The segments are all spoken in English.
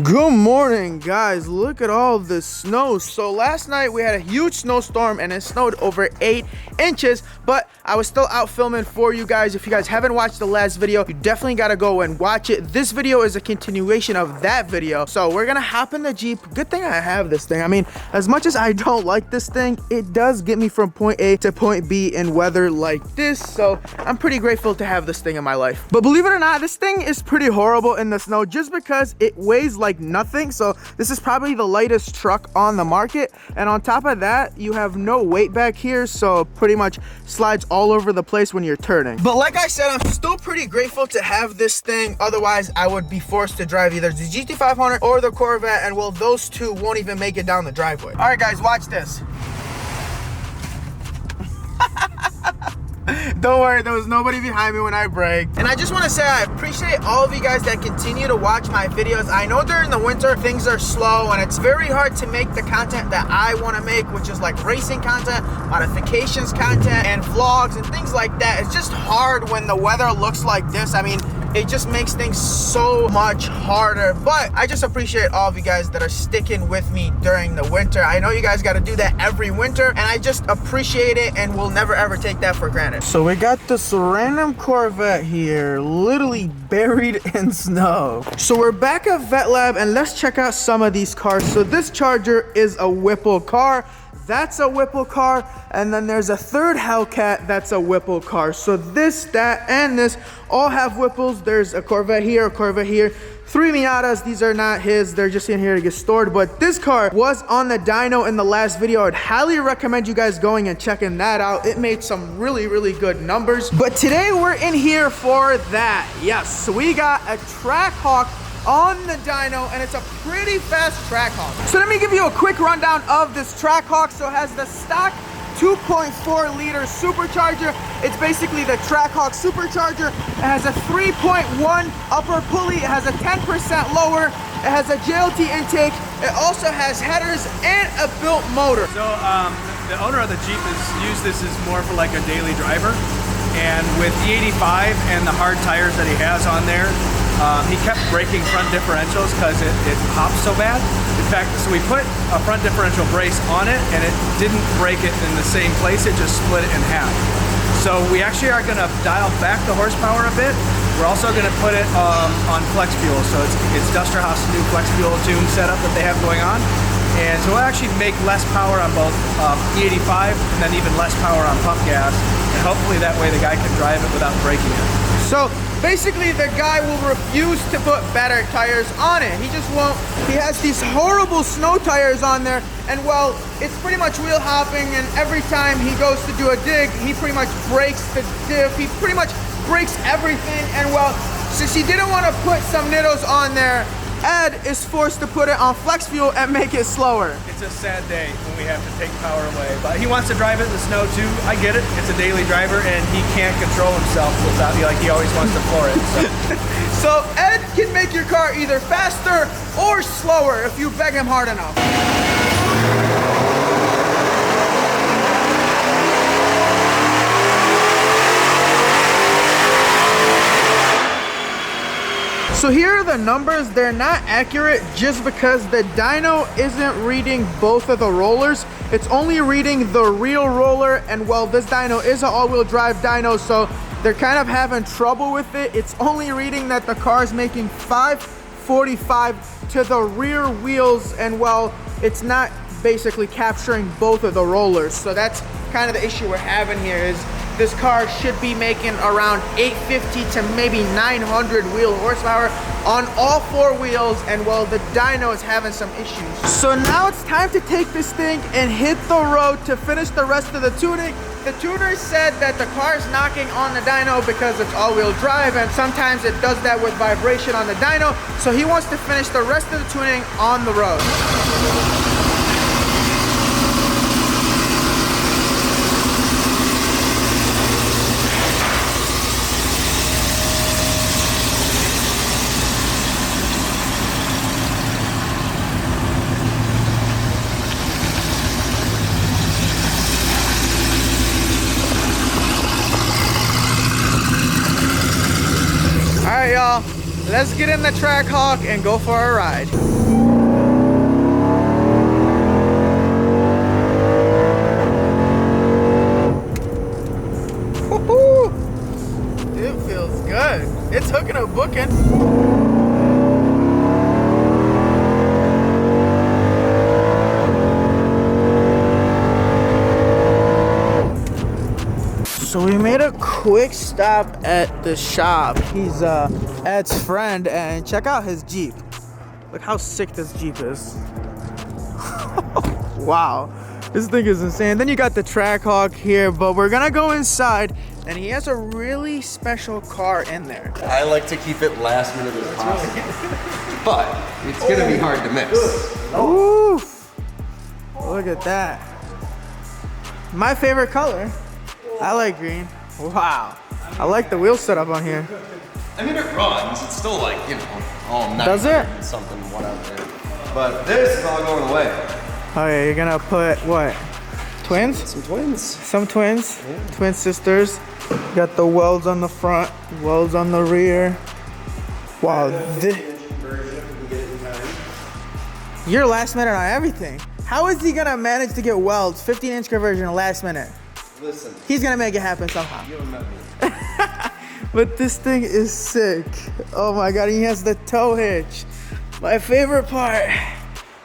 Good morning, guys. Look at all this snow. So last night we had a huge snowstorm and it snowed over 8 inches, but I was still out filming for you guys. If you guys haven't watched the last video, you definitely gotta go and watch it. This video is a continuation of that video. So we're gonna hop in the Jeep. Good thing I have this thing. I mean, as much as I don't like this thing, it does get me from point A to point B in weather like this. So I'm pretty grateful to have this thing in my life. But believe it or not, this thing is pretty horrible in the snow just because it weighs like nothing. So this is probably the lightest truck on the market, and on top of that you have no weight back here, so pretty much slides all over the place when you're turning. But like I said, I'm still pretty grateful to have this thing. Otherwise I would be forced to drive either the GT500 or the Corvette, and well, those two won't even make it down the driveway. All right guys, watch this. Don't worry, there was nobody behind me when I braked. And I just want to say I appreciate all of you guys that continue to watch my videos. I know during the winter things are slow and it's very hard to make the content that I want to make, which is like racing content, modifications content, and vlogs and things like that. It's just hard when the weather looks like this. I mean, it just makes things so much harder. But I just appreciate all of you guys that are sticking with me during the winter. I know you guys got to do that every winter, and I just appreciate it and will never ever take that for granted. So we got this random Corvette here, literally buried in snow. So we're back at Vet Lab and let's check out some of these cars. So this Charger is a Whipple car. That's a Whipple car, and then there's a third Hellcat that's a Whipple car. So this, that, and this all have Whipples. There's a Corvette here, a Corvette here, 3 Miatas. These are not his, they're just in here to get stored. But this car was on the dyno in the last video. I'd highly recommend you guys going and checking that out. It made some really good numbers. But today we're in here for that. Yes, we got a Trackhawk on the dyno, and it's a pretty fast Trackhawk. So let me give you a quick rundown of this Trackhawk. So it has the stock 2.4 liter supercharger. It's basically the Trackhawk supercharger. It has a 3.1 upper pulley. It has a 10% lower. It has a JLT intake. It also has headers and a built motor. So the owner of the Jeep has used this as more for like a daily driver. And with the 85 and the hard tires that he has on there, he kept breaking front differentials because it pops so bad. In fact, so we put a front differential brace on it and it didn't break it in the same place, it just split it in half. So we actually are gonna dial back the horsepower a bit. We're also gonna put it on flex fuel. So it's Dusterhouse new flex fuel tune setup that they have going on. And so we'll actually make less power on both E85 and then even less power on pump gas. And hopefully that way the guy can drive it without breaking it. So basically the guy will refuse to put better tires on it. He just won't. He has these horrible snow tires on there, and well, it's pretty much wheel hopping, and every time he goes to do a dig, he pretty much breaks the diff. He pretty much breaks everything, and well, since he didn't want to put some nittos on there, Ed is forced to put it on flex fuel and make it slower. It's a sad day when we have to take power away, but he wants to drive it in the snow too. I get it. It's a daily driver and he can't control himself without, like, he always wants to floor it. So Ed can make your car either faster or slower if you beg him hard enough. So here are the numbers. They're not accurate just because the dyno isn't reading both of the rollers. It's only reading the real roller, and well, this dyno is an all-wheel drive dyno, so they're kind of having trouble with it. It's only reading that the car is making 545 to the rear wheels, and well, it's not basically capturing both of the rollers. So that's kind of the issue we're having here. Is this car should be making around 850 to maybe 900 wheel horsepower on all 4 wheels, and well, the dyno is having some issues. So now it's time to take this thing and hit the road to finish the rest of the tuning. The tuner said that the car is knocking on the dyno because it's all-wheel drive, and sometimes it does that with vibration on the dyno, so he wants to finish the rest of the tuning on the road. let's get in the Trackhawk and go for a ride. Woohoo! It feels good. It's hooking a booking. So we made a quick stop at the shop. He's Ed's friend, and check out his Jeep. Look how sick this Jeep is. Wow, this thing is insane. Then you got the Trackhawk here, but we're gonna go inside, and he has a really special car in there. I like to keep it last minute as possible, but it's gonna be hard to mix. Oof! Look at that. My favorite color. I like green. Wow. I like the wheel setup on here. I mean, it runs. It's still like, you know, all night. Does it? Something, whatever. But this is all going away. Oh yeah, you're gonna put what? Twins? Some twins. Some twins? Yeah. Twin sisters. Got the welds on the front, welds on the rear. Wow. You're last minute on everything. How is he gonna manage to get welds, 15-inch conversion last minute? Listen. He's gonna make it happen somehow. You haven't met me. But this thing is sick. Oh my God, he has the tow hitch. My favorite part.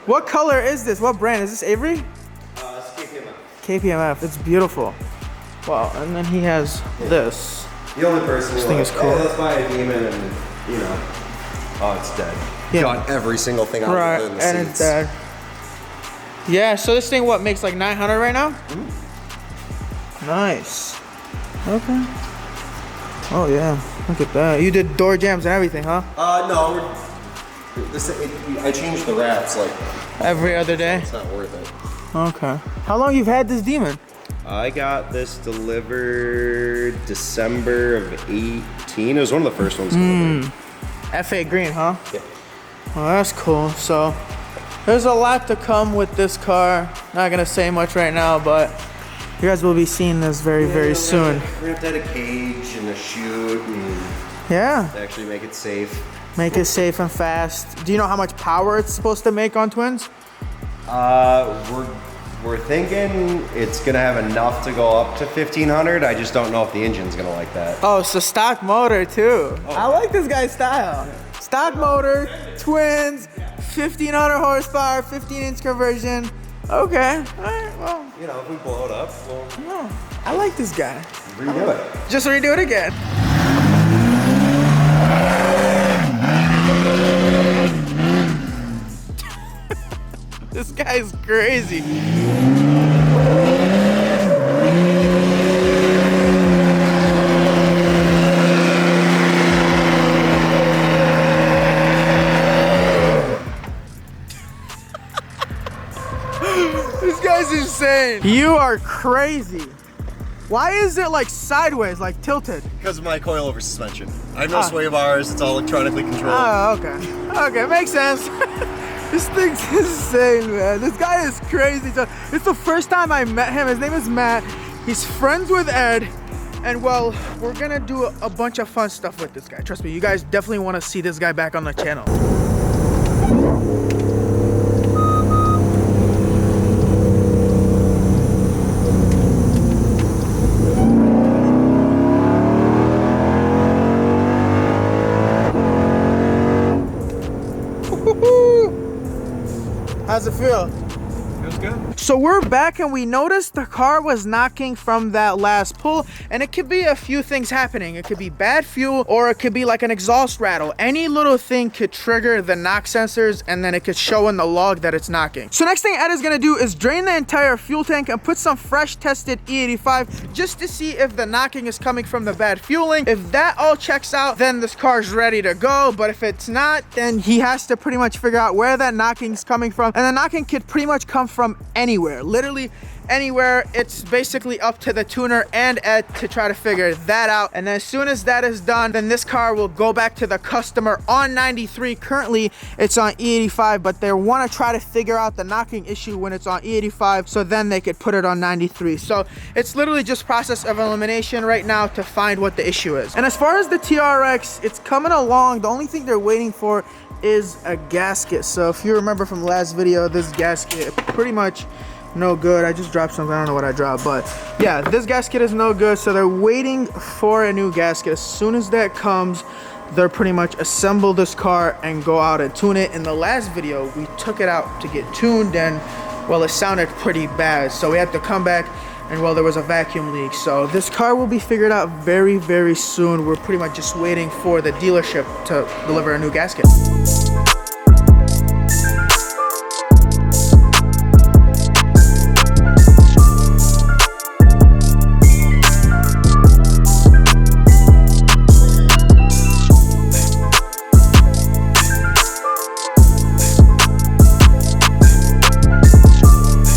What color is this? What brand? Is this Avery? It's KPMF. KPMF, it's beautiful. Wow, and then he has this. The only person This who thing like, is cool. oh, let's buy a Demon and, you know, oh, it's dead. Yeah. Got every single thing out Right, of the and it's dead. Yeah, so this thing, what, makes like 900 right now? Mm-hmm. Nice. Okay. Oh yeah, look at that. You did door jams and everything, huh? No, I changed the wraps like Every other day? it's not worth it. Okay. How long you've had this Demon? I got this delivered December of 18. It was one of the first ones delivered. F8 green, huh? Yeah. Well, that's cool. So there's a lot to come with this car. Not gonna say much right now, but you guys will be seeing this very, very soon. We're gonna have to add a cage and a chute and Yeah, actually make it safe. make it safe and fast. Do you know how much power it's supposed to make on twins? We're thinking it's gonna have enough to go up to 1500. I just don't know if the engine's gonna like that. Oh, so stock motor too. I like this guy's style. Stock motor, twins, 1500 horsepower, 15-inch conversion. Okay, all right, well, You know, if we blow it up, we'll no, I like this guy. redo it. Just redo it again. This guy's crazy. This guy's insane. You are crazy. Why is it like sideways, like tilted? Because of my coilover suspension. I have no sway bars, it's all electronically controlled. Oh, okay. Okay, makes sense. This thing's insane, man. This guy is crazy. So it's the first time I met him. His name is Matt. He's friends with Ed. And well, we're gonna do a bunch of fun stuff with this guy. Trust me, you guys definitely want to see this guy back on the channel. How's it feel? Feels good. So we're back and we noticed the car was knocking from that last pull, and it could be a few things happening. It could be bad fuel, or it could be like an exhaust rattle. Any little thing could trigger the knock sensors, and then it could show in the log that it's knocking. So next thing Ed is gonna do is drain the entire fuel tank and put some fresh tested E85 just to see if the knocking is coming from the bad fueling. If that all checks out, then this car's ready to go. But if it's not, then he has to pretty much figure out where that knocking is coming from, and the knocking could pretty much come from from anywhere, literally anywhere. It's basically up to the tuner and Ed to try to figure that out. And then as soon as that is done, then this car will go back to the customer on 93. Currently it's on E85, but they want to try to figure out the knocking issue when it's on E85, so then they could put it on 93. So it's literally just process of elimination right now to find what the issue is. And as far as the TRX, it's coming along. The only thing they're waiting for is a gasket. So if you remember from the last video, this gasket pretty much no good. I just dropped something, I don't know what I dropped, but yeah, this gasket is no good, so they're waiting for a new gasket. As soon as that comes, they're pretty much assemble this car and go out and tune it. In the last video, we took it out to get tuned, and well, it sounded pretty bad, so we had to come back, and well, there was a vacuum leak. So this car will be figured out very, very soon. We're pretty much just waiting for the dealership to deliver a new gasket.